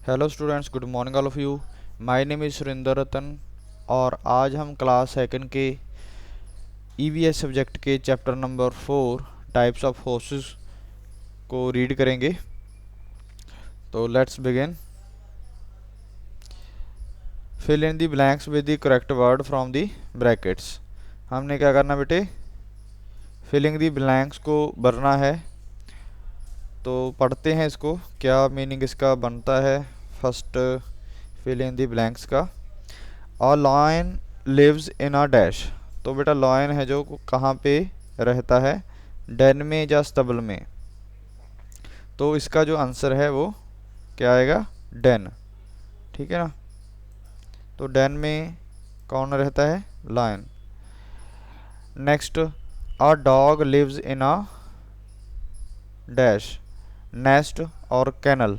Hello students, good morning all of you. My name is Surendra Ratan और आज हम class second के ईवीएस सब्जेक्ट के chapter number 4 types of horses को read करेंगे। तो let's begin. Fill in the blanks with the correct word from the brackets. हमने क्या करना बेटे, फिलिंग द ब्लैंक्स को भरना है। तो पढ़ते हैं इसको, क्या मीनिंग इसका बनता है। First fill in the blanks का, a lion lives in a dash. तो बेटा लॉयन है जो कहाँ पे रहता है, डेन में या स्टबल में। तो इसका जो आंसर है वो क्या आएगा, डेन। ठीक है ना। तो डेन में कौन रहता है, lion. Next, a dog lives in a dash, nest और कैनल।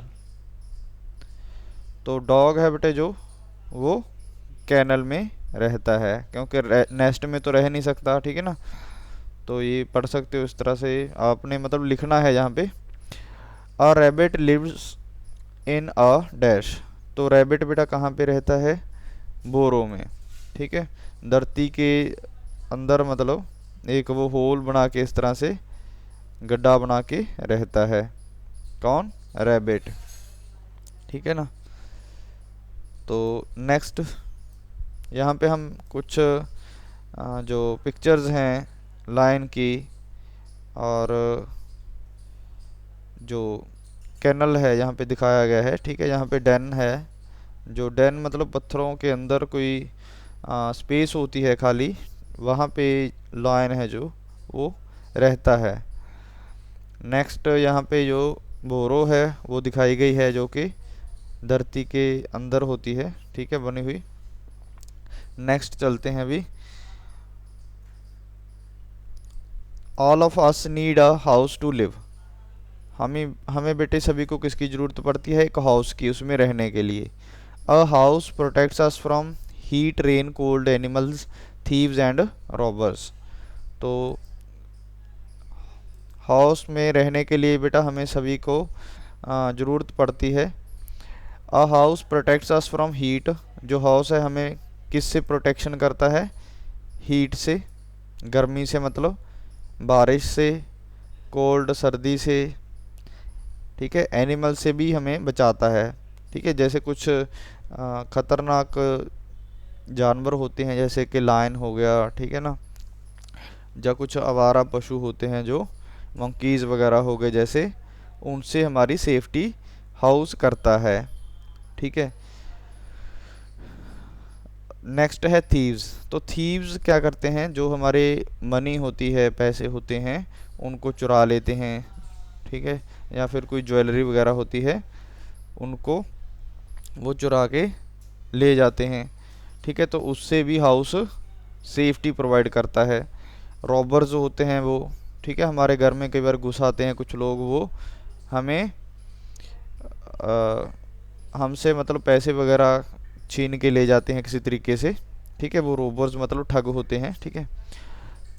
तो डॉग है बेटे जो, वो कैनल में रहता है क्योंकि नेस्ट में तो रह नहीं सकता। ठीक है ना। तो ये पढ़ सकते हो इस तरह से, आपने मतलब लिखना है यहाँ पे। A rabbit lives in a dash. तो रैबिट बेटा कहाँ पे रहता है, बोरों में। ठीक है। धरती के अंदर मतलब एक वो होल बना के इस तरह से गड्ढा बना के रहता है, कौन, रैबिट। ठीक है ना। तो नेक्स्ट यहाँ पे हम कुछ जो पिक्चर्स हैं लाइन की और जो कैनल है यहाँ पे दिखाया गया है। ठीक है। यहाँ पे डेन है, जो डेन मतलब पत्थरों के अंदर कोई स्पेस होती है खाली, वहाँ पे लायन है जो वो रहता है। नेक्स्ट यहाँ पे जो बोरो है वो दिखाई गई है, जो कि धरती के अंदर होती है। ठीक है, बनी हुई। नेक्स्ट चलते हैं अभी। All of us need a house to live. हमें हमें बेटे सभी को किसकी ज़रूरत पड़ती है, एक हाउस की, उसमें रहने के लिए। A house protects us from heat, rain, cold, animals, thieves and robbers. तो हाउस में रहने के लिए बेटा हमें सभी को ज़रूरत पड़ती है। A house protects us from heat. जो हाउस है हमें किससे प्रोटेक्शन करता है, हीट से, गर्मी से मतलब, बारिश से, कोल्ड सर्दी से। ठीक है। एनिमल से भी हमें बचाता है। ठीक है। जैसे कुछ खतरनाक जानवर होते हैं जैसे कि लायन हो गया, ठीक है ना, या कुछ आवारा पशु होते हैं जो मंकीज़ वगैरह हो गए जैसे, उनसे हमारी सेफ्टी हाउस करता है। ठीक है। नेक्स्ट है थीव्स। तो थीव्स क्या करते हैं, जो हमारे मनी होती है, पैसे होते हैं, उनको चुरा लेते हैं। ठीक है। या फिर कोई ज्वेलरी वगैरह होती है, उनको वो चुरा के ले जाते हैं। ठीक है। तो उससे भी हाउस सेफ्टी प्रोवाइड करता है। रॉबर्स जो होते हैं वो, ठीक है, हमारे घर में कई बार घुस आते हैं कुछ लोग, वो हमें हमसे मतलब पैसे वगैरह छीन के ले जाते हैं किसी तरीके से। ठीक है। वो रोबर्स मतलब ठग होते हैं। ठीक है।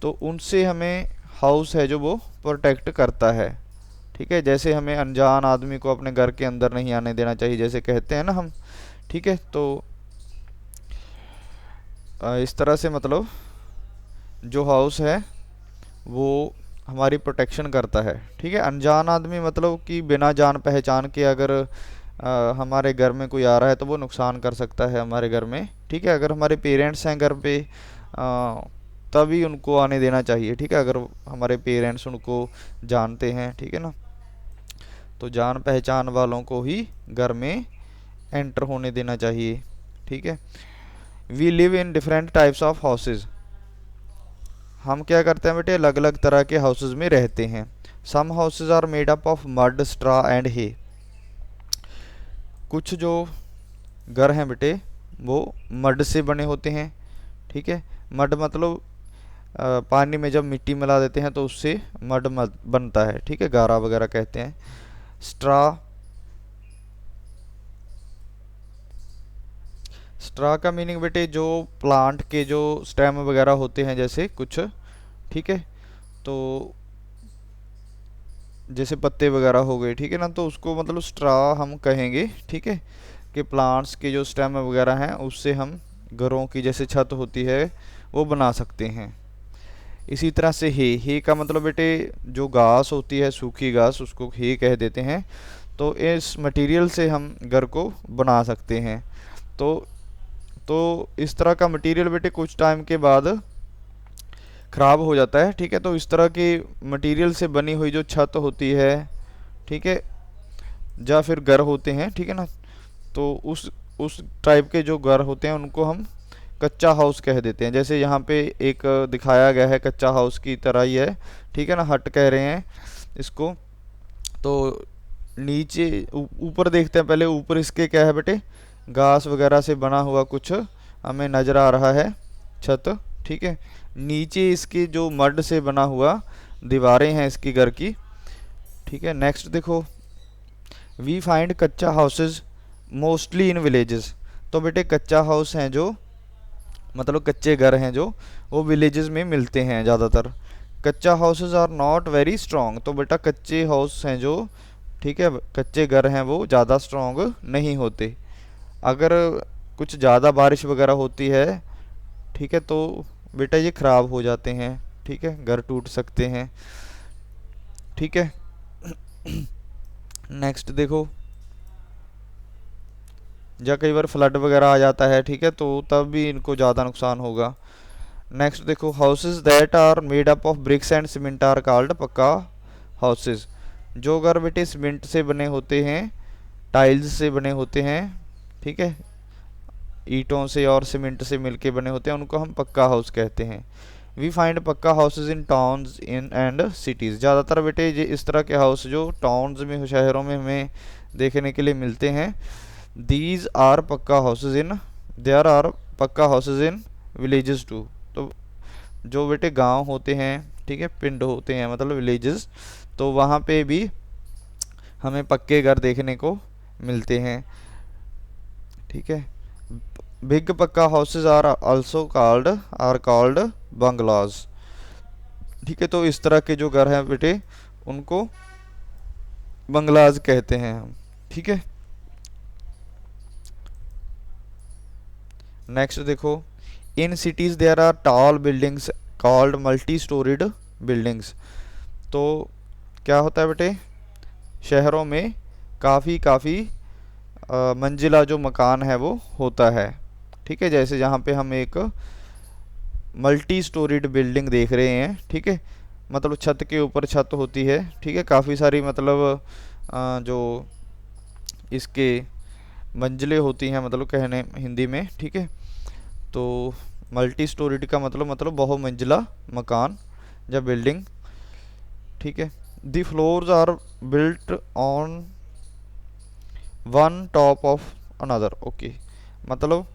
तो उनसे हमें हाउस है जो वो प्रोटेक्ट करता है। ठीक है। जैसे हमें अनजान आदमी को अपने घर के अंदर नहीं आने देना चाहिए, जैसे कहते हैं ना हम। ठीक है। तो इस तरह से मतलब जो हाउस है वो हमारी प्रोटेक्शन करता है। ठीक है। अनजान आदमी मतलब कि बिना जान पहचान के अगर हमारे घर में कोई आ रहा है तो वो नुकसान कर सकता है हमारे घर में। ठीक है। अगर हमारे पेरेंट्स हैं घर पे, तभी उनको आने देना चाहिए। ठीक है। अगर हमारे पेरेंट्स उनको जानते हैं, ठीक है ना, तो जान पहचान वालों को ही घर में एंटर होने देना चाहिए। ठीक है। We live in different types of houses. हम क्या करते हैं बेटे, अलग अलग तरह के हाउसेज में रहते हैं। Some houses are made up of mud, straw and hay. कुछ जो घर हैं बेटे वो मड से बने होते हैं। ठीक है। मड मतलब पानी में जब मिट्टी मिला देते हैं तो उससे मड बनता है। ठीक है। गारा वगैरह कहते हैं। स्ट्रा, स्ट्रा का मीनिंग बेटे जो प्लांट के जो स्टेम वगैरह होते हैं जैसे कुछ। ठीक है। तो जैसे पत्ते वगैरह हो गए, ठीक है ना, तो उसको मतलब स्ट्रा हम कहेंगे, ठीक है, कि प्लांट्स के जो स्टेम वगैरह हैं उससे हम घरों की जैसे छत होती है वो बना सकते हैं। इसी तरह से हे का मतलब बेटे जो घास होती है, सूखी घास, उसको हे कह देते हैं। तो इस मटेरियल से हम घर को बना सकते हैं। तो इस तरह का मटेरियल बेटे कुछ टाइम के बाद ख़राब हो जाता है, ठीक है। तो इस तरह की मटेरियल से बनी हुई जो छत होती है, ठीक है, या फिर घर होते हैं, ठीक है ना, तो उस टाइप के जो घर होते हैं उनको हम कच्चा हाउस कह देते हैं। जैसे यहाँ पे एक दिखाया गया है, कच्चा हाउस की तरह ही है, ठीक है ना, हट कह रहे हैं इसको। तो नीचे ऊपर देखते हैं, पहले ऊपर इसके क्या है बेटे, घास वगैरह से बना हुआ कुछ हमें नज़र आ रहा है, छत, ठीक है। नीचे इसके जो मड से बना हुआ दीवारें हैं इसकी घर की, ठीक है। नेक्स्ट देखो, वी फाइंड कच्चा हाउसेज मोस्टली इन विलेजेस। तो बेटे कच्चा हाउस हैं जो, मतलब कच्चे घर हैं जो, वो विलेजेस में मिलते हैं ज़्यादातर। Kachcha houses are not very strong. तो बेटा कच्चे हाउस हैं जो, ठीक है, कच्चे घर हैं वो ज़्यादा स्ट्रॉन्ग नहीं होते। अगर कुछ ज़्यादा बारिश वगैरह होती है, ठीक है, तो बेटा ये ख़राब हो जाते हैं, ठीक है, घर टूट सकते हैं, ठीक है। नेक्स्ट देखो, या कई बार फ्लड वगैरह आ जाता है, ठीक है, तो तब भी इनको ज़्यादा नुकसान होगा। नेक्स्ट देखो, houses that are made up of bricks and cement are called pucca houses. जो घर बेटे सीमेंट से बने होते हैं, टाइल्स से बने होते हैं, ठीक है, ईंटों से और सीमेंट से मिलके बने होते हैं, उनको हम पक्का हाउस कहते हैं। वी फाइंड पक्का houses in towns in and cities. ज़्यादातर बेटे ये इस तरह के हाउस जो टाउन्स में, शहरों में हमें देखने के लिए मिलते हैं। दीज आर पक्का हाउसेज इन, देयर आर पक्का हाउसेज इन विलेजेस टू। तो जो बेटे गांव होते हैं, ठीक है, पिंड होते हैं, मतलब विलेजेस, तो वहाँ पे भी हमें पक्के घर देखने को मिलते हैं, ठीक है। बिग पक्का हाउसेज आर कॉल्ड बंगलाज, ठीक है। तो इस तरह के जो घर हैं बेटे उनको बंगलाज कहते हैं हम, ठीक है। नेक्स्ट देखो, in cities there are tall buildings called multi storeyed buildings. तो क्या होता है बेटे, शहरों में काफ़ी काफ़ी मंजिला जो मकान है वो होता है, ठीक है। जैसे यहाँ पे हम एक मल्टी स्टोरीड बिल्डिंग देख रहे हैं, ठीक है, मतलब छत के ऊपर छत होती है, ठीक है, काफ़ी सारी मतलब जो इसके मंजिलें होती हैं, मतलब कहने हिंदी में, ठीक है। तो मल्टी स्टोरीड का मतलब बहुमंजिला मकान या बिल्डिंग, ठीक है। The floors are built on one top of another, okay, मतलब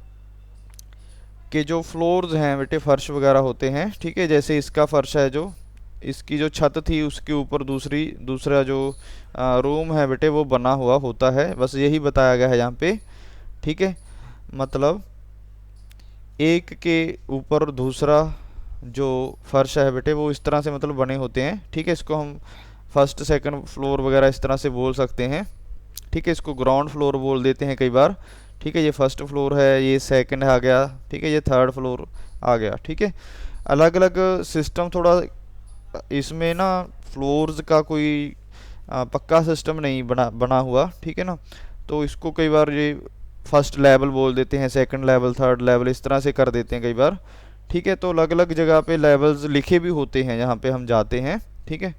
कि जो फ्लोर्स हैं बेटे, फर्श वगैरह होते हैं, ठीक है, जैसे इसका फर्श है, जो इसकी जो छत थी उसके ऊपर दूसरा जो रूम है बेटे वो बना हुआ होता है, बस यही बताया गया है यहाँ पे, ठीक है। मतलब एक के ऊपर दूसरा जो फर्श है बेटे वो इस तरह से मतलब बने होते हैं, ठीक है। इसको हम फर्स्ट सेकंड फ्लोर वगैरह इस तरह से बोल सकते हैं, ठीक है। इसको ग्राउंड फ्लोर बोल देते हैं कई बार, ठीक है। ये फर्स्ट फ्लोर है, ये सेकंड आ गया, ठीक है, ये थर्ड फ्लोर आ गया, ठीक है। अलग अलग सिस्टम थोड़ा इसमें ना, फ्लोर्स का कोई पक्का सिस्टम नहीं बना हुआ, ठीक है ना। तो इसको कई बार ये फर्स्ट लेवल बोल देते हैं, सेकंड लेवल, थर्ड लेवल, इस तरह से कर देते हैं कई बार, ठीक है। तो अलग अलग जगह पे लेवल्स लिखे भी होते हैं जहाँ पे हम जाते हैं, ठीक है।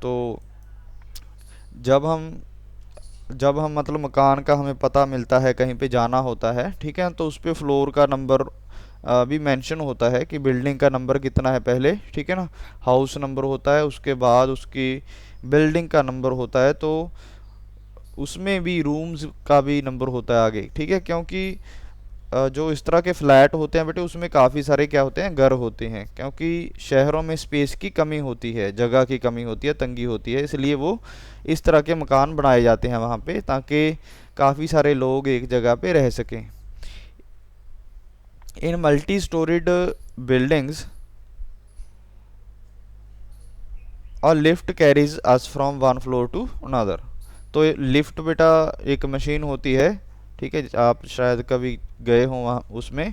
तो जब हम मतलब मकान का हमें पता मिलता है, कहीं पे जाना होता है, ठीक है, तो उस पे फ्लोर का नंबर भी मेंशन होता है कि बिल्डिंग का नंबर कितना है पहले, ठीक है ना। हाउस नंबर होता है, उसके बाद उसकी बिल्डिंग का नंबर होता है, तो उसमें भी रूम्स का भी नंबर होता है आगे, ठीक है। क्योंकि जो इस तरह के फ्लैट होते हैं बेटे उसमें काफ़ी सारे क्या होते हैं, घर होते हैं, क्योंकि शहरों में स्पेस की कमी होती है, जगह की कमी होती है, तंगी होती है, इसलिए वो इस तरह के मकान बनाए जाते हैं वहाँ पे, ताकि काफ़ी सारे लोग एक जगह पे रह सकें। इन मल्टी स्टोरीड बिल्डिंग्स और lift carries us from one floor to another. तो लिफ्ट बेटा एक मशीन होती है, ठीक है, आप शायद कभी गए हो वहाँ उसमें।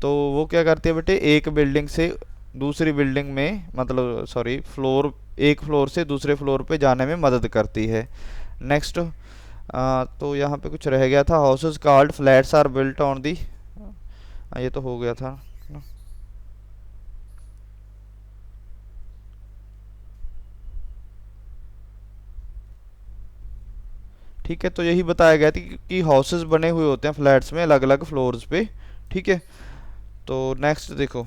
तो वो क्या करती है बेटे, एक बिल्डिंग से दूसरी बिल्डिंग में, मतलब सॉरी फ्लोर, एक फ्लोर से दूसरे फ्लोर पे जाने में मदद करती है। नेक्स्ट, तो यहाँ पे कुछ रह गया था, houses called flats are built on the, ये तो हो गया था ना। ठीक है, तो यही बताया गया था कि हाउसेज बने हुए होते हैं फ्लैट्स में अलग अलग फ्लोर्स पे। ठीक है, तो नेक्स्ट देखो,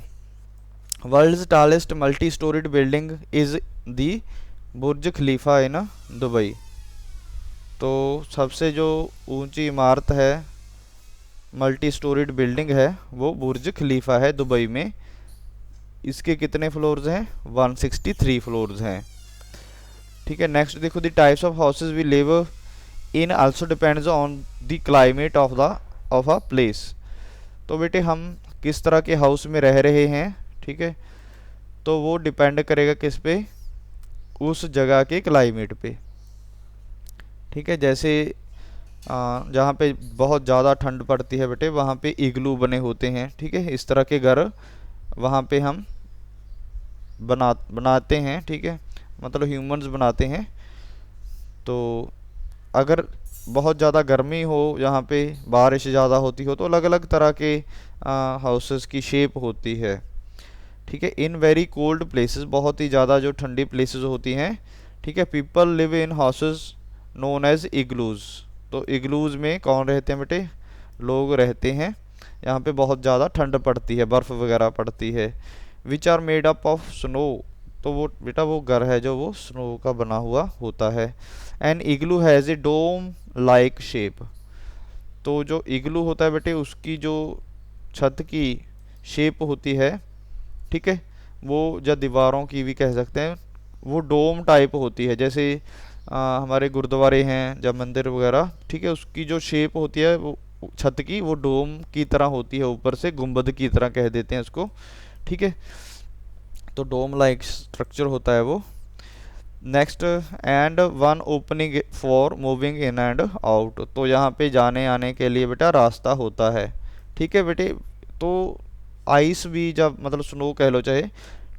world's tallest multi storeyed building is the Burj Khalifa in Dubai. तो सबसे जो ऊंची इमारत है, मल्टी स्टोरीड बिल्डिंग है, वो बुर्ज खलीफा है दुबई में। इसके कितने फ्लोर्स हैं, 163 फ्लोर्स हैं। ठीक है, नेक्स्ट देखो, the types of houses we live in also depends on the climate of a place. तो बेटे हम किस तरह के हाउस में रह रहे हैं, ठीक है, तो वो डिपेंड करेगा किस पे, उस जगह के क्लाइमेट पे। ठीक है, जैसे जहाँ पे बहुत ज़्यादा ठंड पड़ती है बेटे, वहाँ पे इग्लू बने होते हैं। ठीक है, इस तरह के घर वहाँ पे हम बनाते हैं। ठीक है, मतलब ह्यूमंस बनाते हैं। तो अगर बहुत ज़्यादा गर्मी हो, यहाँ पे बारिश ज़्यादा होती हो, तो अलग अलग तरह के हाउसेस की शेप होती है। ठीक है, इन वेरी कोल्ड प्लेसेस, बहुत ही ज़्यादा जो ठंडी प्लेसेस होती हैं, ठीक है, people live in houses known as igloos. तो इग्लूज में कौन रहते हैं बेटे, लोग रहते हैं। यहाँ पे बहुत ज़्यादा ठंड पड़ती है, बर्फ़ वगैरह पड़ती है। Which are made up of snow. तो वो बेटा वो घर है जो वो स्नो का बना हुआ होता है। An igloo has a dome like shape. तो जो इग्लू होता है बेटे, उसकी जो छत की शेप होती है, ठीक है, वो या दीवारों की भी कह सकते हैं, वो डोम टाइप होती है। जैसे हमारे गुरुद्वारे हैं या मंदिर वगैरह, ठीक है, उसकी जो शेप होती है वो छत की, वो डोम की तरह होती है, ऊपर से गुंबद की तरह कह देते हैं उसको। ठीक है, तो डोम लाइक स्ट्रक्चर होता है वो। Next, and one opening for moving in and out. तो यहाँ पे जाने आने के लिए बेटा रास्ता होता है। ठीक है बेटे, तो आइस भी, जब मतलब स्नो कह लो चाहे,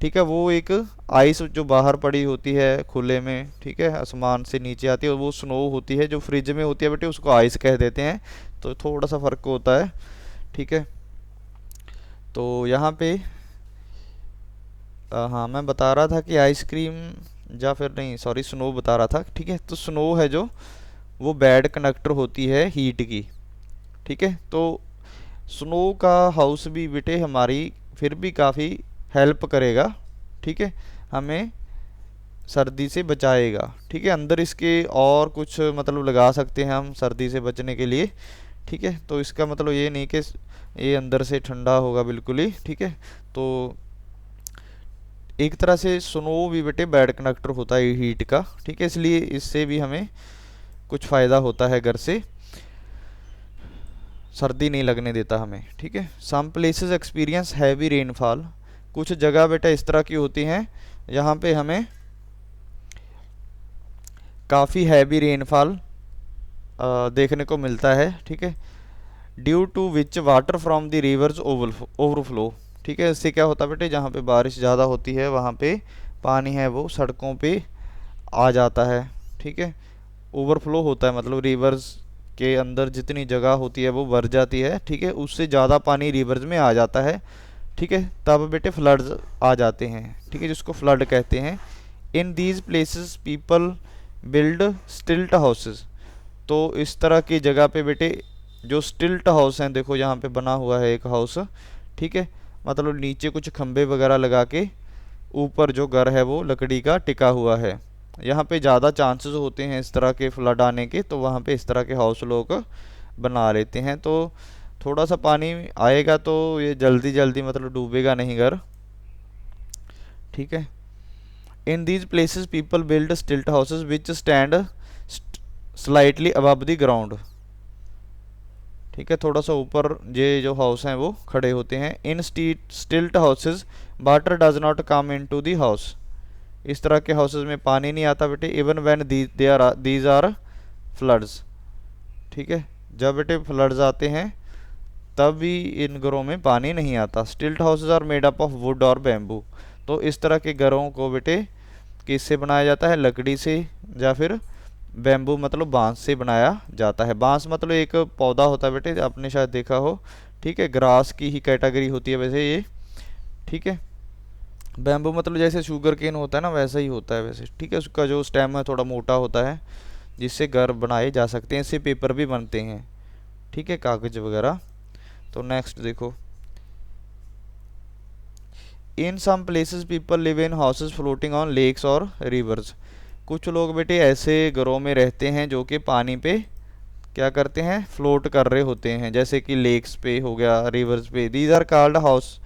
ठीक है, वो एक आइस जो बाहर पड़ी होती है खुले में, ठीक है, आसमान से नीचे आती है, वो स्नो होती है। जो फ्रिज में होती है बेटे, उसको आइस कह देते हैं। तो थोड़ा सा फ़र्क होता है। ठीक है, तो यहाँ पे हाँ, मैं बता रहा था कि आइसक्रीम, या फिर नहीं सॉरी, स्नो बता रहा था। ठीक है, तो स्नो है जो, वो बैड कंडक्टर होती है हीट की। ठीक है, तो स्नो का हाउस भी बेटे हमारी फिर भी काफ़ी हेल्प करेगा। ठीक है, हमें सर्दी से बचाएगा। ठीक है, अंदर इसके और कुछ मतलब लगा सकते हैं हम सर्दी से बचने के लिए। ठीक है, तो इसका मतलब ये नहीं कि ये अंदर से ठंडा होगा बिल्कुल ही। ठीक है, तो एक तरह से स्नो भी बेटे बैड कंडक्टर होता है हीट का। ठीक है, इसलिए इससे भी हमें कुछ फ़ायदा होता है, घर से सर्दी नहीं लगने देता हमें। ठीक है, some places experience heavy rainfall. कुछ जगह बेटा इस तरह की होती हैं यहाँ पे हमें काफ़ी हैवी रेनफॉल देखने को मिलता है। ठीक है, due to which water from the rivers overflow. ठीक है, इससे क्या होता है बेटे, जहाँ पे बारिश ज़्यादा होती है वहाँ पे पानी है वो सड़कों पे आ जाता है। ठीक है, ओवरफ्लो होता है, मतलब रिवर्स के अंदर जितनी जगह होती है वो भर जाती है। ठीक है, उससे ज़्यादा पानी रिवर्स में आ जाता है। ठीक है, तब बेटे फ्लड्स आ जाते हैं। ठीक है, जिसको फ्लड कहते हैं। In these places people build स्टिल्ट हाउसेस। तो इस तरह की जगह पे बेटे जो स्टिल्ट हाउस हैं, देखो यहाँ पे बना हुआ है एक हाउस। ठीक है, मतलब नीचे कुछ खंबे वगैरह लगा के ऊपर जो घर है वो लकड़ी का टिका हुआ है। यहाँ पे ज़्यादा चांसेस होते हैं इस तरह के फ्लड आने के, तो वहाँ पे इस तरह के हाउस लोग बना लेते हैं। तो थोड़ा सा पानी आएगा तो ये जल्दी जल्दी मतलब डूबेगा नहीं घर। ठीक है, in these places people build स्टिल्ट houses which stand slightly above the ground. ठीक है, थोड़ा सा ऊपर ये जो हाउस हैं वो खड़े होते हैं। In stilt houses water does not come into the house. इस तरह के हाउसेज में पानी नहीं आता बेटे, even when these are floods. ठीक है, जब बेटे फ्लड्स आते हैं तब भी इन घरों में पानी नहीं आता। Stilt houses are made up of wood और बैम्बू। तो इस तरह के घरों को बेटे किससे बनाया जाता है, लकड़ी से या फिर बैम्बू मतलब बांस से बनाया जाता है। बांस मतलब एक पौधा होता है बेटे, आपने शायद देखा हो। ठीक है, ग्रास की ही कैटेगरी होती है वैसे ये। ठीक है, बैम्बू मतलब जैसे शुगर केन होता है ना, वैसा ही होता है वैसे। ठीक है, उसका जो स्टेम है थोड़ा मोटा होता है, जिससे घर बनाए जा सकते हैं। इससे पेपर भी बनते हैं। ठीक है, कागज वगैरह। तो नेक्स्ट देखो, in some places people live in houses floating on lakes और रिवर्स। कुछ लोग बेटे ऐसे घरों में रहते हैं जो कि पानी पे क्या करते हैं, फ्लोट कर रहे होते हैं, जैसे कि लेक्स पे हो गया, रिवर्स पे। These are called house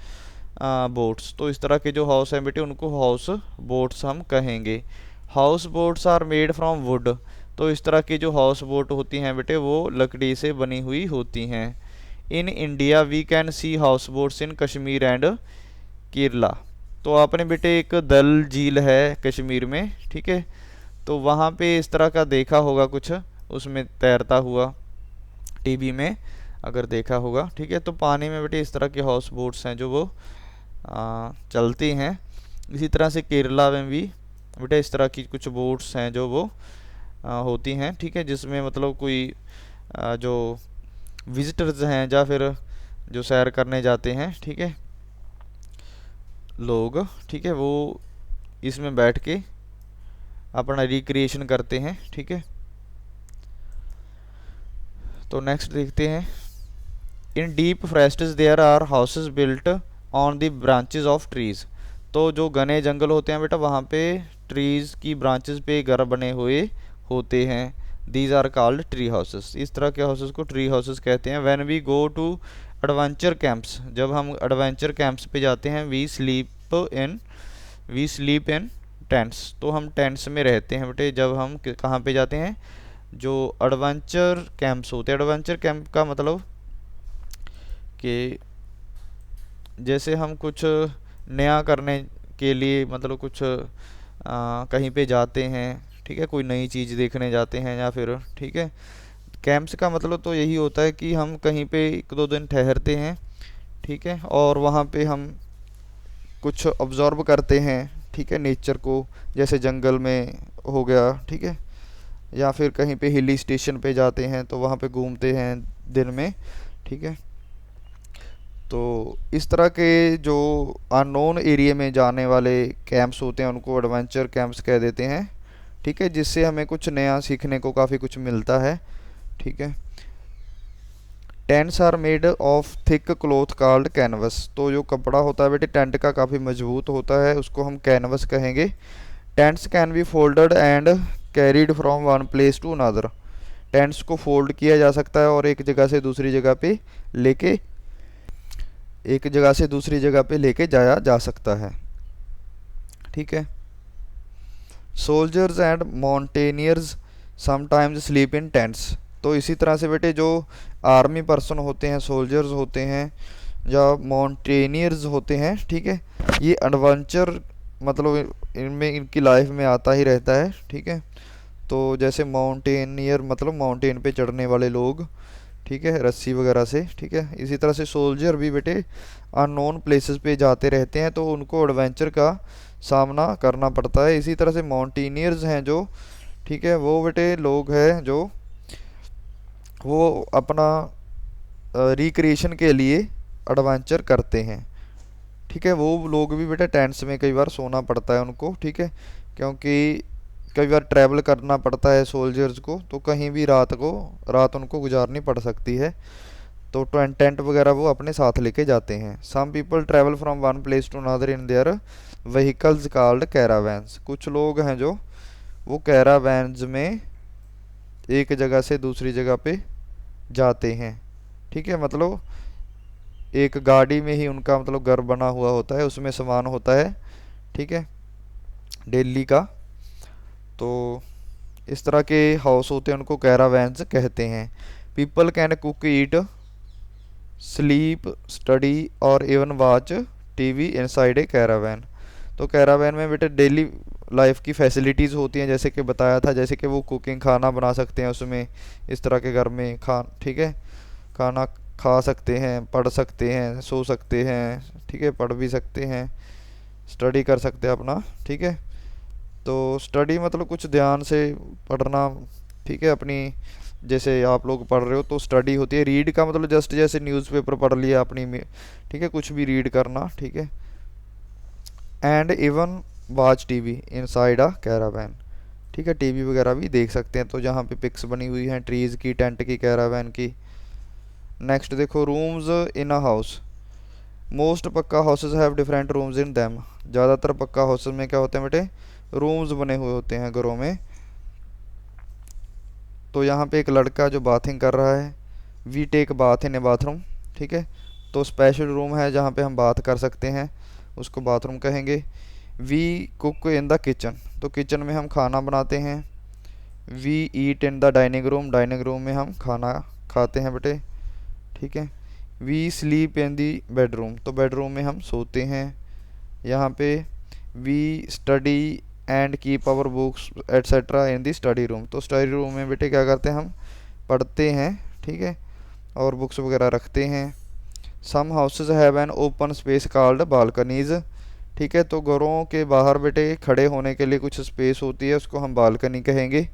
boats. तो इस तरह के जो हाउस हैं बेटे उनको हाउस बोट्स हम कहेंगे। House boats are made from wood. तो इस तरह की जो हाउस बोट होती हैं बेटे वो लकड़ी से बनी हुई होती हैं। In India we can see house boats in Kashmir and Kerala. तो आपने बेटे एक दल झील है कश्मीर में, ठीक है, तो वहाँ पे इस तरह का देखा होगा कुछ, उसमें तैरता हुआ टीवी में अगर देखा होगा। ठीक है, तो पानी में बेटे इस तरह के हाउस बोट्स हैं जो वो चलती हैं। इसी तरह से केरला में भी बेटे इस तरह की कुछ बोट्स हैं जो वो होती हैं। ठीक है, जिसमें मतलब कोई जो विजिटर्स हैं या फिर जो सैर करने जाते हैं, ठीक है, लोग, ठीक है, वो इसमें बैठ के अपना रिक्रिएशन करते हैं। ठीक है, तो नेक्स्ट देखते हैं, in deep forests there are houses built on the branches of trees. तो जो घने जंगल होते हैं बेटा वहाँ पे ट्रीज की ब्रांचेस पे घर बने हुए होते हैं। These are called tree houses. इस तरह के हाउसेस को ट्री हाउसेस कहते हैं। When we go to adventure camps, जब हम एडवेंचर कैंप्स पे जाते हैं, वी स्लीप इन टेंट्स। तो हम टेंट्स में रहते हैं बेटे जब हम कहाँ पे जाते हैं, जो एडवेंचर कैंप्स होते हैं। एडवेंचर कैंप का मतलब कि जैसे हम कुछ नया करने के लिए मतलब कुछ कहीं पे जाते हैं, ठीक है, कोई नई चीज़ देखने जाते हैं या फिर, ठीक है, कैंप्स का मतलब तो यही होता है कि हम कहीं पे एक दो दिन ठहरते हैं, ठीक है, और वहाँ पे हम कुछ ऑब्जर्व करते हैं, ठीक है, नेचर को, जैसे जंगल में हो गया, ठीक है, या फिर कहीं पे हिली स्टेशन पे जाते हैं तो वहाँ पे घूमते हैं दिन में। ठीक है, तो इस तरह के जो अननोन एरिया में जाने वाले कैंप्स होते हैं उनको एडवेंचर कैंप्स कह देते हैं। ठीक है, जिससे हमें कुछ नया सीखने को काफ़ी कुछ मिलता है। ठीक है, tents are made of thick cloth called canvas. तो जो कपड़ा होता है बेटे टेंट का काफ़ी मजबूत होता है, उसको हम कैनवस कहेंगे। Tents can be folded and carried from one place to another. Tents को फोल्ड किया जा सकता है और एक जगह से दूसरी जगह पे लेके जाया जा सकता है। ठीक है, soldiers and mountaineers sometimes sleep in tents. तो इसी तरह से बेटे जो आर्मी पर्सन होते हैं, सोल्जर्स होते हैं या माउंटेनियर्स होते हैं, ठीक है, ये एडवेंचर मतलब इनमें इनकी लाइफ में आता ही रहता है। ठीक है, तो जैसे माउंटेनियर मतलब माउंटेन पे चढ़ने वाले लोग, ठीक है, रस्सी वगैरह से। ठीक है, इसी तरह से सोल्जर भी बेटे अननोन प्लेसेस पे जाते रहते हैं तो उनको एडवेंचर का सामना करना पड़ता है। इसी तरह से माउंटेनियर्स हैं जो, ठीक है, वो बेटे लोग हैं जो वो अपना रिक्रिएशन के लिए एडवेंचर करते हैं। ठीक है, वो लोग भी बेटा टेंट्स में कई बार सोना पड़ता है उनको। ठीक है, क्योंकि कई बार ट्रैवल करना पड़ता है सोल्जर्स को, तो कहीं भी रात उनको गुजारनी पड़ सकती है, तो टेंट वगैरह वो अपने साथ लेके जाते हैं। Some people travel from one place to another in their vehicles called caravans. कुछ लोग हैं जो वो कैरावैन्स में एक जगह से दूसरी जगह पे जाते हैं। ठीक है, मतलब एक गाड़ी में ही उनका मतलब घर बना हुआ होता है, उसमें सामान होता है, ठीक है, डेली का। तो इस तरह के हाउस होते हैं उनको कैरावैन्स कहते हैं। People can cook, eat, sleep, study और even watch TV inside a caravan. तो कैरावैन में बेटे डेली लाइफ की फैसिलिटीज़ होती हैं, जैसे कि बताया था, जैसे कि वो कुकिंग, खाना बना सकते हैं उसमें, इस तरह के घर में ठीक है, खाना खा सकते हैं, पढ़ सकते हैं, सो सकते हैं, ठीक है, पढ़ भी सकते हैं, स्टडी कर सकते हैं अपना, ठीक है। तो स्टडी मतलब कुछ ध्यान से पढ़ना, ठीक है, अपनी, जैसे आप लोग पढ़ रहे हो तो स्टडी होती है। रीड का मतलब जस्ट जैसे न्यूज़पेपर पढ़ लिया अपनी में, ठीक है, कुछ भी रीड करना, ठीक है। And even watch TV inside a Caravan, ठीक है, टीवी वगैरह भी देख सकते हैं। तो जहाँ पे पिक्स बनी हुई हैं ट्रीज़ की, टेंट की, कैरावैन की। नेक्स्ट देखो, rooms in a house. Most pucca houses have different rooms in them. ज़्यादातर पक्का हाउसेज में क्या होते हैं बेटे, रूम्स बने हुए होते हैं घरों में। तो यहाँ पे एक लड़का जो बाथिंग कर रहा है, we take bath in a bathroom, ठीक है। तो स्पेशल रूम है जहाँ पे हम बात कर सकते हैं, उसको बाथरूम कहेंगे। We cook in the kitchen, तो किचन में हम खाना बनाते हैं। We eat in the dining room, dining room में हम खाना खाते हैं बेटे, ठीक है। We sleep in the bedroom, तो बेडरूम में हम सोते हैं। यहाँ पे we study and keep our books etcetera in the study room, तो स्टडी रूम में बेटे क्या करते हैं, हम पढ़ते हैं, ठीक है, और बुक्स वगैरह रखते हैं। Some houses have an open space called balconies, ठीक है। तो घरों के बाहर बेटे खड़े होने के लिए कुछ स्पेस होती है, उसको हम बालकनी कहेंगे,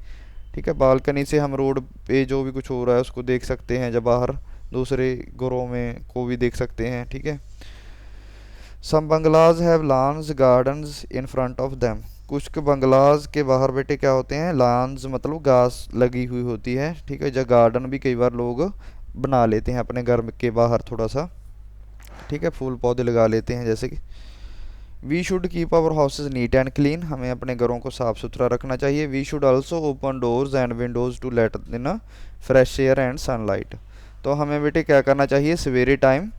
ठीक है। बालकनी से हम रोड पे जो भी कुछ हो रहा है उसको देख सकते हैं, जब बाहर दूसरे घरों में को भी देख सकते हैं, ठीक है। Some bungalows have lawns gardens in front of them, कुछ के बंगलाज के बाहर बेटे क्या होते हैं, लॉन्स मतलब घास लगी हुई होती है, ठीक है। या गार्डन भी कई बार लोग बना लेते हैं अपने घर के बाहर थोड़ा सा, ठीक है, फूल पौधे लगा लेते हैं जैसे कि। We should keep our houses neat and clean, हमें अपने घरों को साफ़ सुथरा रखना चाहिए। We should also open doors and windows to let in fresh air and sunlight, तो हमें बेटे क्या करना चाहिए, सवेरे टाइम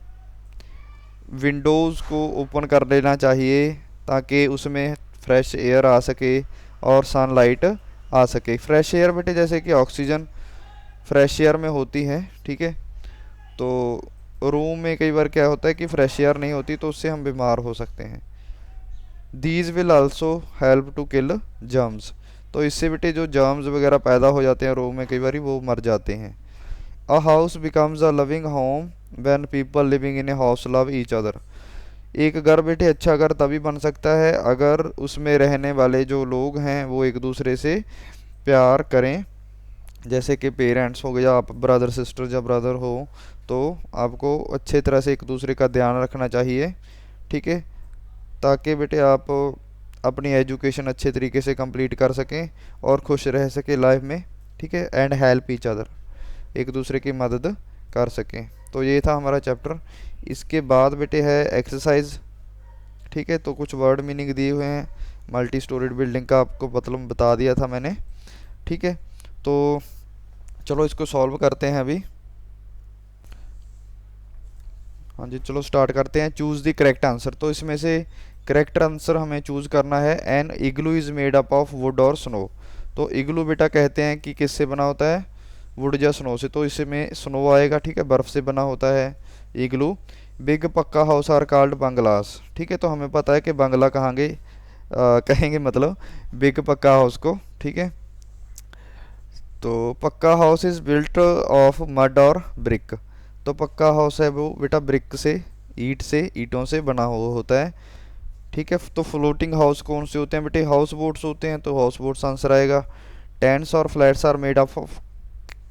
विंडोज़ को ओपन कर लेना चाहिए ताकि उसमें फ्रेश एयर आ सके और सनलाइट आ सके। फ्रेश एयर बेटे जैसे कि ऑक्सीजन फ्रेश एयर में होती है, ठीक है। तो रूम में कई बार क्या होता है कि फ्रेश एयर नहीं होती, तो उससे हम बीमार हो सकते हैं। These will also help to kill germs, तो इससे बेटे जो जर्म्स वगैरह पैदा हो जाते हैं रूम में कई बार वो मर जाते हैं। A house becomes a loving home when people living in a house love each other, एक घर बेटे अच्छा घर तभी बन सकता है अगर उसमें रहने वाले जो लोग हैं वो एक दूसरे से प्यार करें। जैसे कि पेरेंट्स हो गया, आप ब्रदर सिस्टर या ब्रदर हो, तो आपको अच्छे तरह से एक दूसरे का ध्यान रखना चाहिए, ठीक है, ताकि बेटे आप अपनी एजुकेशन अच्छे तरीके से कंप्लीट कर सकें और खुश रह सकें लाइफ में, ठीक है। एंड हेल्प ईच अदर, एक दूसरे की मदद कर सकें। तो ये था हमारा चैप्टर। इसके बाद बेटे है एक्सरसाइज, ठीक है। तो कुछ वर्ड मीनिंग दिए हुए हैं, मल्टी स्टोरीड बिल्डिंग का आपको मतलब बता दिया था मैंने, ठीक है। तो चलो इसको सॉल्व करते हैं अभी। हाँ जी, चलो स्टार्ट करते हैं। चूज़ द करेक्ट आंसर, तो इसमें से करेक्ट आंसर हमें चूज़ करना है। An igloo is made up of wood और स्नो, तो इग्लू बेटा कहते हैं कि किससे बना होता है, वुड या स्नो से, तो इसमें स्नो आएगा, ठीक है, बर्फ़ से बना होता है इग्लू। बिग पक्का हाउस आर कॉल्ड बंगलास, ठीक है, तो हमें पता है कि बंगला कहेंगे मतलब बिग पक्का हाउस को, ठीक है। तो पक्का house is built of mud और ब्रिक, तो पक्का हाउस है वो बेटा ब्रिक से, ईंटों से बना हुआ होता है, ठीक है। तो फ्लोटिंग हाउस कौन से होते हैं बेटे, हाउस बोट्स होते हैं, तो हाउस बोट्स आंसर आएगा। टेंट्स और flats are made of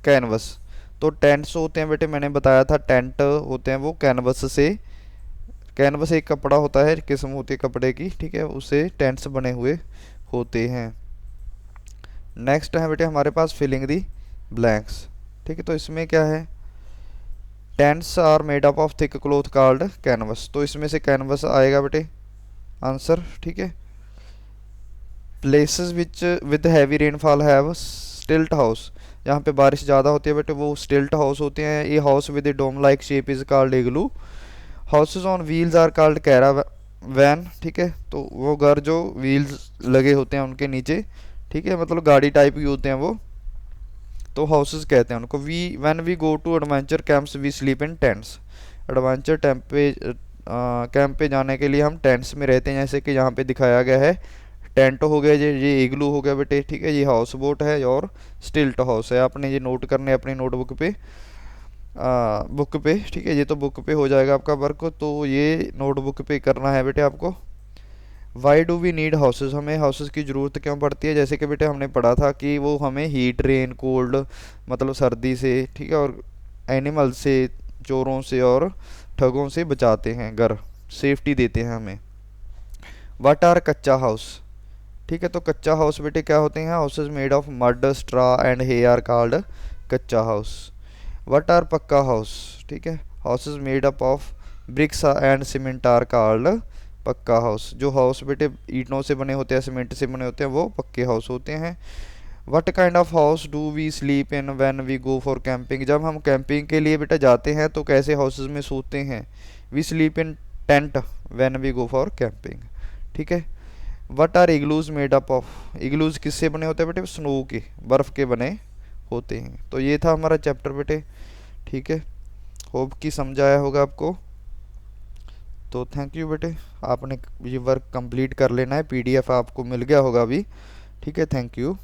canvas, तो टेंट्स होते हैं बेटे, मैंने बताया था टेंट होते हैं वो कैनवस से, कैनवस एक कपड़ा होता है, किस्म होती है कपड़े की, ठीक है, उससे टेंट्स बने हुए होते हैं। नेक्स्ट है बेटे हमारे पास फिलिंग दी ब्लैंक्स, ठीक है। तो इसमें क्या है, tents are made up of thick cloth called canvas, तो इसमें से कैनवस आएगा बेटे आंसर, ठीक है। Places which with heavy rainfall have stilt house, जहाँ पे बारिश ज़्यादा होती है बेटे वो स्टिल्ट हाउस होते हैं। ये house with a dome like shape is called igloo. Houses on wheels are called caravan, ठीक है, तो वो घर जो व्हील्स लगे होते हैं उनके नीचे, ठीक है, मतलब गाड़ी टाइप की होते हैं वो, तो हाउसेस कहते हैं उनको। We when we go to adventure camps we sleep in tents, adventure camp पे जाने के लिए हम टेंट्स में रहते हैं, जैसे कि यहाँ पे दिखाया गया है टेंट हो गया जी, ये इग्लू हो गया बेटे, ठीक है, ये हाउस बोट है और स्टिल्ट हाउस है। आपने ये नोट करने अपनी नोटबुक पे, बुक पे, ठीक है, ये तो बुक पे हो जाएगा आपका वर्क, तो ये नोटबुक पे करना है बेटे आपको। Why do we need houses, हमें हाउसेज की ज़रूरत क्यों पड़ती है? जैसे कि बेटे हमने पढ़ा था कि वो हमें हीट, रेन, कोल्ड, मतलब सर्दी से, ठीक है, और एनिमल से, चोरों से और ठगों से बचाते हैं, घर सेफ्टी देते हैं हमें। वाट आर कच्चा हाउस, ठीक है, तो कच्चा हाउस बेटे क्या होते हैं? Houses made of mud, straw and hay are called kachcha house. What are pakka house, ठीक है, houses made up of bricks and cement are called pakka house. जो हाउस बेटे ईंटों से बने होते हैं, सीमेंट से बने होते हैं, वो पक्के हाउस होते हैं। What kind of house do we sleep in when we go for camping, जब हम कैंपिंग के लिए बेटा जाते हैं तो कैसे हाउसेज में सोते हैं? We sleep in tent when we go for camping, ठीक है। What are igloos made up of, igloos किससे बने होते हैं बेटे? स्नो के, बर्फ़ के बने होते हैं। तो ये था हमारा चैप्टर बेटे, ठीक है, होप कि समझ आया होगा आपको। तो थैंक यू बेटे, आपने ये वर्क कंप्लीट कर लेना है, पीडीएफ आपको मिल गया होगा अभी, ठीक है, थैंक यू।